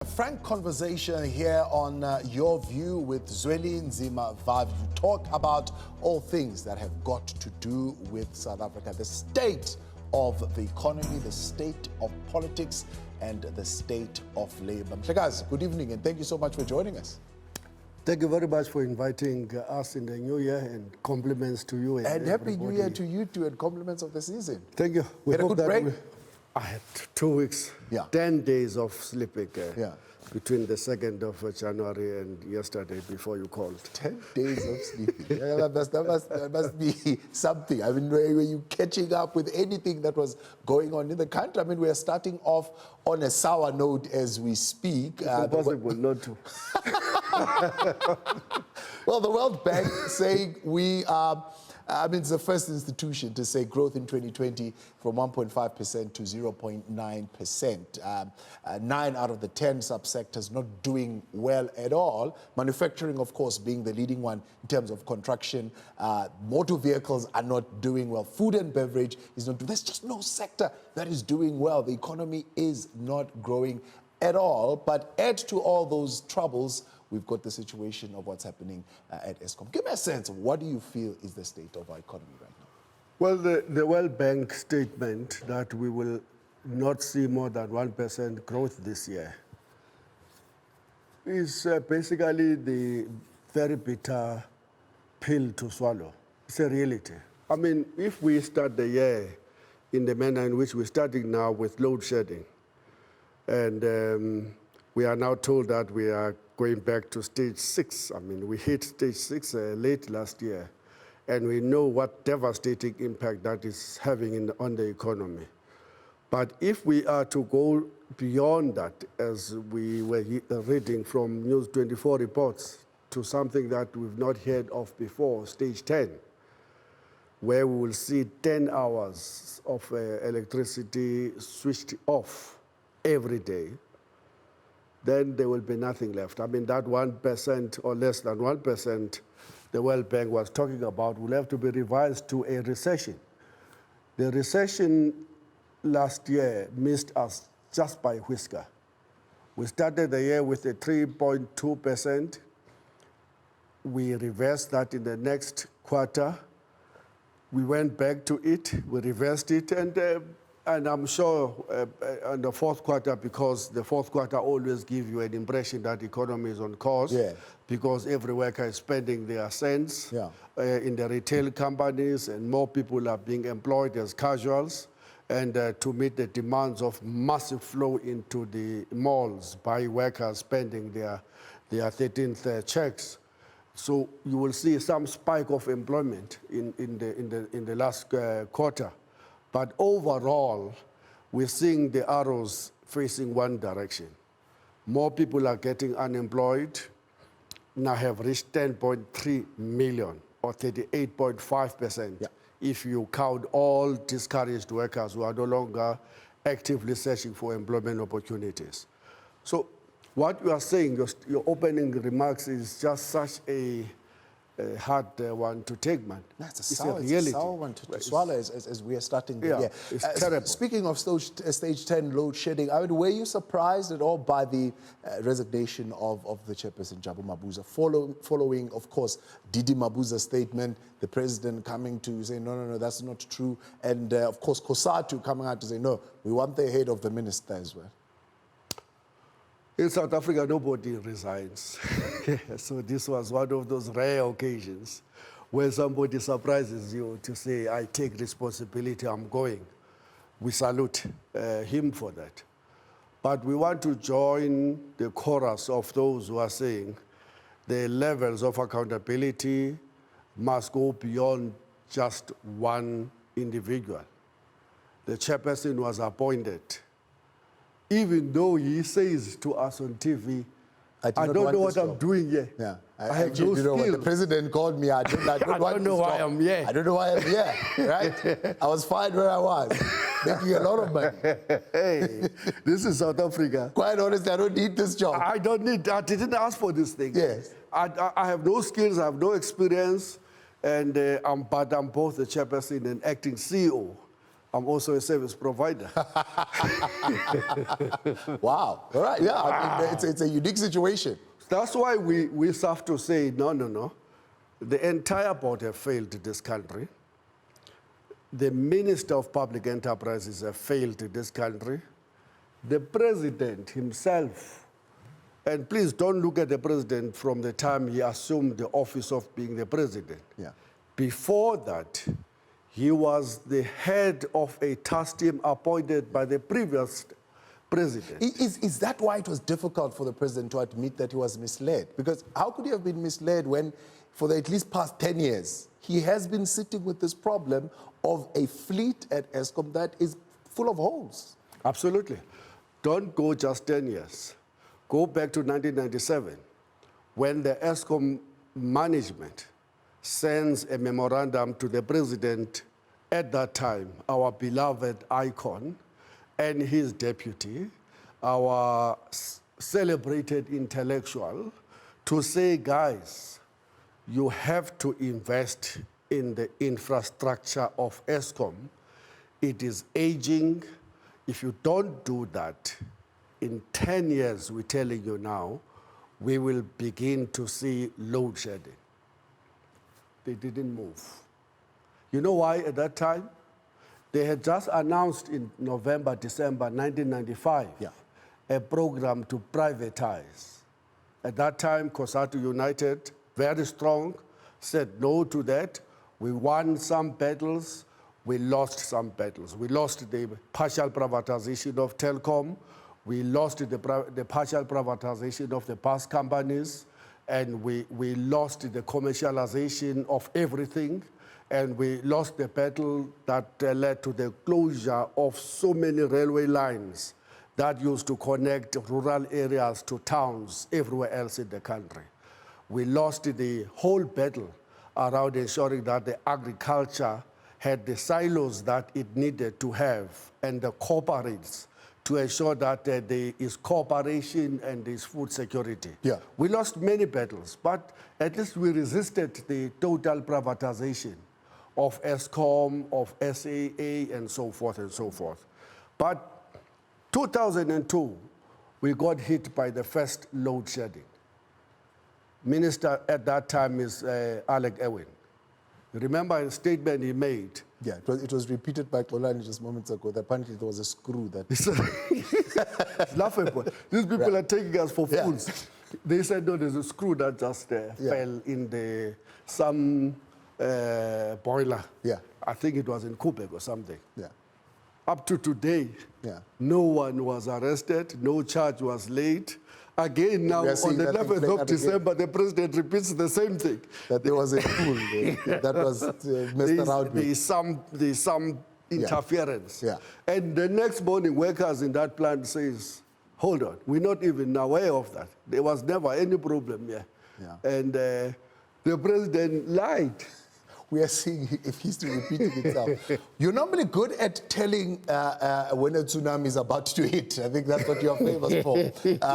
A frank conversation here on Your View with Zwelinzima Vavi. You talk about all things that have got to do with South Africa, the state of the economy, the state of politics, and the state of labor. Mhlekazi, good evening, and thank you so much for joining us. Thank you very much for inviting us in the new year, and compliments to you. And happy new year to you too, and compliments of the season. Thank you. We had a good break? I had 2 weeks, 10 days of sleeping between the 2nd of January and yesterday before you called. 10 days of sleeping. that must be something. I mean, were you catching up with anything that was going on in the country? I mean, we are starting off on a sour note as we speak. It's impossible not to. Well, the World Bank saying we are, it's the first institution to say growth in 2020 from 1.5% to 0.9%. 9 out of the 10 subsectors not doing well at all. Manufacturing, of course, being the leading one in terms of contraction. Motor vehicles are not doing well. Food and beverage is not doing. There's just no sector that is doing well. The economy is not growing at all. But add to all those troubles, we've got the situation of what's happening at Eskom. Give me a sense of what do you feel is the state of our economy right now? Well, the World Bank statement that we will not see more than 1% growth this year is basically the very bitter pill to swallow. It's a reality. I mean, if we start the year in the manner in which we're starting now with load shedding, and we are now told that we are going back to stage 6. I mean, we hit stage 6 late last year, and we know what devastating impact that is having on the economy. But if we are to go beyond that, as we were reading from News 24 reports, to something that we've not heard of before, stage 10, where we will see 10 hours of electricity switched off every day, then there will be nothing left. I mean, that 1% or less than 1% the World Bank was talking about will have to be revised to a recession. The recession last year missed us just by a whisker. We started the year with a 3.2%. We reversed that in the next quarter. We went back to it, we reversed it, and I'm sure in the fourth quarter, because the fourth quarter always gives you an impression that the economy is on course, because every worker is spending their cents in the retail companies, and more people are being employed as casuals, and to meet the demands of massive flow into the malls by workers spending their 13th checks. So you will see some spike of employment in the last quarter. But overall, we're seeing the arrows facing one direction. More people are getting unemployed, now have reached 10.3 million, or 38.5%, if you count all discouraged workers who are no longer actively searching for employment opportunities. So what you are saying, your opening remarks, is just such a hard one to take, man. That's a sour one to swallow as we are starting the year. It's terrible. Speaking of stage 10 load shedding, I mean, were you surprised at all by the resignation of the chairperson, Thabo Mdluli, following, of course, Didi Mabuza's statement, the president coming to say, no, that's not true, and, of course, Kosatu coming out to say, no, we want the head of the minister as well? In South Africa, nobody resigns. So this was one of those rare occasions where somebody surprises you to say, I take responsibility, I'm going. We salute him for that. But we want to join the chorus of those who are saying the levels of accountability must go beyond just one individual. The chairperson was appointed, even though he says to us on TV, I don't know what I'm doing here. Yeah. I have no skills. When the president called me, I don't know why I'm here. I don't know why I'm here, right? I was fine where I was, making a lot of money. Hey, this is South Africa. Quite honestly, I don't need this job. I didn't ask for this thing. Yes. I have no skills, I have no experience, and but I'm both the chairperson and acting CEO. I'm also a service provider. Wow. All right. Yeah. I mean, it's a unique situation. That's why we have to say, no. The entire board have failed this country. The Minister of Public Enterprises have failed this country. The president himself, and please don't look at the president from the time he assumed the office of being the president. Yeah. Before that, he was the head of a task team appointed by the previous president. Is that why it was difficult for the president to admit that he was misled? Because how could he have been misled when, for the at least past 10 years, he has been sitting with this problem of a fleet at Eskom that is full of holes? Absolutely. Don't go just 10 years. Go back to 1997, when the Eskom management sends a memorandum to the president at that time, our beloved icon, and his deputy, our celebrated intellectual, to say, guys, you have to invest in the infrastructure of Eskom. It is aging. If you don't do that, in 10 years, we're telling you now, we will begin to see load shedding. They didn't move. You know why at that time? They had just announced in November, December 1995, a program to privatize. At that time, COSATU United, very strong, said no to that. We won some battles, we lost some battles. We lost the partial privatization of Telkom, we lost the partial privatization of the bus companies, and we lost the commercialization of everything, and we lost the battle that led to the closure of so many railway lines that used to connect rural areas to towns everywhere else in the country. We lost the whole battle around ensuring that the agriculture had the silos that it needed to have and the cooperatives to ensure that there is cooperation and there is food security. Yeah. We lost many battles, but at least we resisted the total privatization of Eskom, of SAA, and so forth and so forth. But 2002, we got hit by the first load shedding. Minister at that time is Alec Ewen. Remember a statement he made? Yeah, it was repeated by Xolani just moments ago. That apparently there was a screw that... It's laughable. These people are taking us for fools. Yeah. They said, no, there's a screw that just fell in some boiler. Yeah. I think it was in Quebec or something. Yeah. Up to today, no one was arrested, no charge was laid. Again, now on the 11th of December, the president repeats the same thing. That there was a tool that was messed around with. There's some interference. Yeah. And the next morning, workers in that plant says, hold on, we're not even aware of that. There was never any problem here. Yeah. And the president lied. We are seeing if history repeating itself. You're normally good at telling when a tsunami is about to hit. I think that's what you're famous for.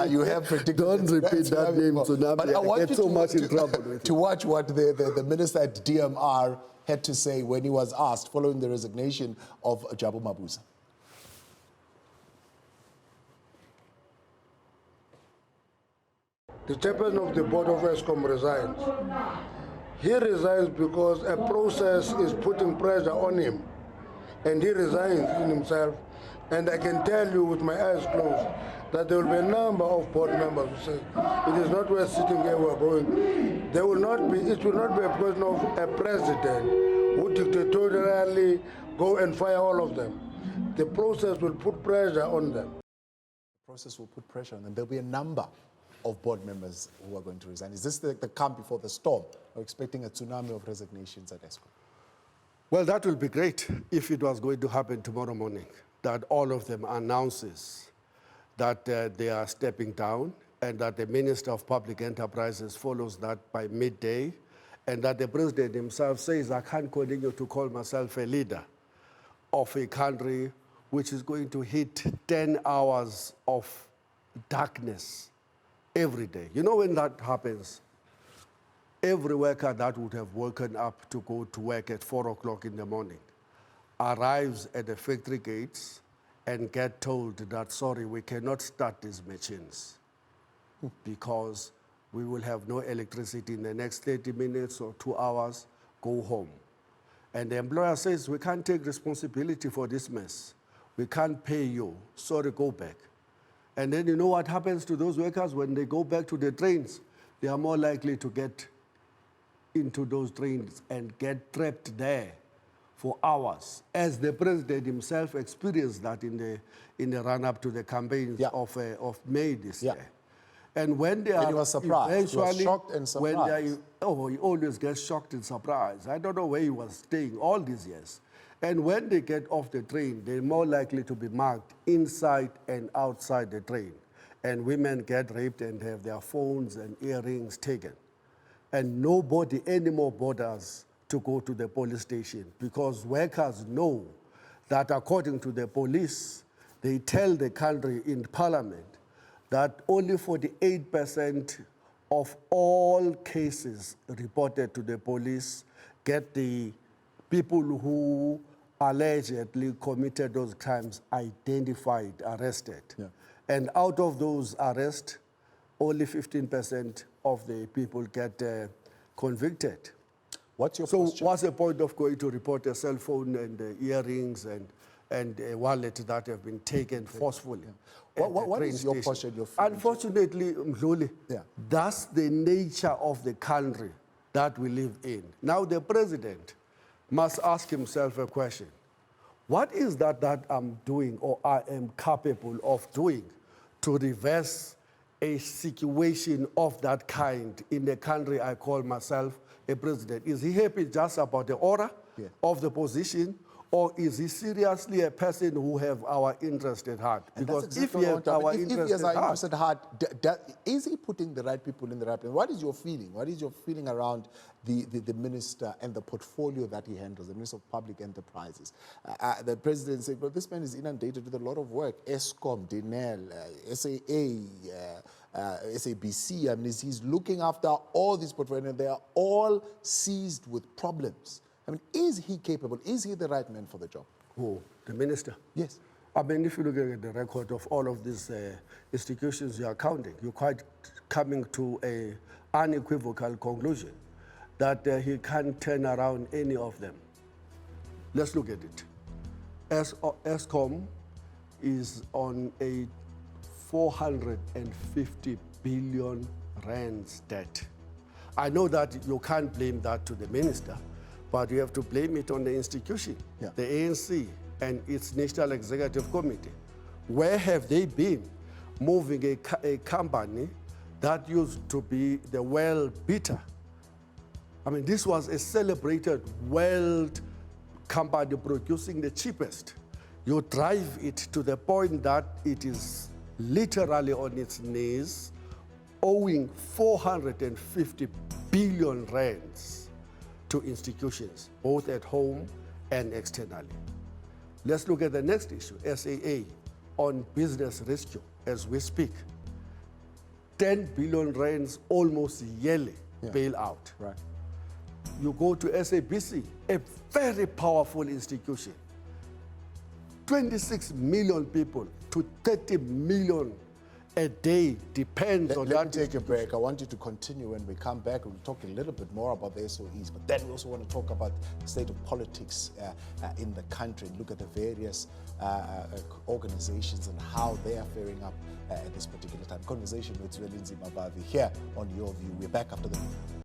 You have predicted. Don't repeat that name, tsunami. But I want you so much in trouble with to watch what the minister at DMR had to say when he was asked following the resignation of Thabo Mdluli. The chairman of the board of Eskom resigns. He resigns because a process is putting pressure on him, and he resigns in himself. And I can tell you with my eyes closed that there will be a number of board members who say, it is not worth sitting here, we're going. It will not be a question of a president who dictatorially go and fire all of them. The process will put pressure on them. The process will put pressure on them. There'll be a number of board members who are going to resign. Is this the calm before the storm? We're expecting a tsunami of resignations at Eskom. Well, that will be great if it was going to happen tomorrow morning, that all of them announces that they are stepping down and that the Minister of Public Enterprises follows that by midday, and that the president himself says, I can't continue to call myself a leader of a country which is going to hit 10 hours of darkness every day. You know when that happens, every worker that would have woken up to go to work at 4 o'clock in the morning, arrives at the factory gates and get told that, sorry, we cannot start these machines because we will have no electricity in the next 30 minutes or 2 hours, go home. And the employer says, we can't take responsibility for this mess. We can't pay you, sorry, go back. And then you know what happens to those workers when they go back to the trains? They are more likely to get into those trains and get trapped there for hours, as the president himself experienced that in the run-up to the campaigns of May this year. And when they are he was surprised. He was shocked and surprised. He always gets shocked and surprised. I don't know where he was staying all these years. And when they get off the train, they're more likely to be marked inside and outside the train. And women get raped and have their phones and earrings taken. And nobody anymore bothers to go to the police station because workers know that according to the police, they tell the country in parliament that only 48% of all cases reported to the police get the people who allegedly committed those crimes identified, arrested. Yeah. And out of those arrests, only 15% of the people get convicted. What's your So posture? what's the point of going to report a cell phone and earrings and a wallet that have been taken forcefully? Yeah. What is your posture? Unfortunately, Mdluli, that's the nature of the country that we live in. Now the president must ask himself a question. What is that I'm doing or I am capable of doing to reverse a situation of that kind in the country I call myself a president? Is he happy just about the aura of the position, or is he seriously a person who have our interest at heart? Because exactly if he has our interest at heart, is he putting the right people in the right place? What is your feeling? What is your feeling around the minister and the portfolio that he handles, the Minister of Public Enterprises? The president said, well, this man is inundated with a lot of work. Eskom, Denel, SAA, SABC, I mean, he's looking after all these portfolios, and they are all seized with problems. I mean, is he capable? Is he the right man for the job? Who? The minister? Yes. I mean, if you look at the record of all of these institutions you are counting, you're quite coming to an unequivocal conclusion that he can't turn around any of them. Let's look at it. Eskom is on a 450 billion rands debt. I know that you can't blame that to the minister, but you have to blame it on the institution, the ANC and its National Executive Committee. Where have they been moving a company that used to be the world beater? I mean, this was a celebrated world company producing the cheapest. You drive it to the point that it is literally on its knees, owing 450 billion rands to institutions, both at home and externally. Let's look at the next issue, SAA, on business rescue as we speak. 10 billion rands almost yearly bailout. Right. You go to SABC, a very powerful institution. 26 million people to 30 million a day depends on that. Let me take a break. I want you to continue. When we come back, we'll talk a little bit more about the SOEs, but then we also want to talk about the state of politics in the country and look at the various organizations and how they are faring up at this particular time. Conversation with Zwelinzima Vavi here on Your View. We're back after the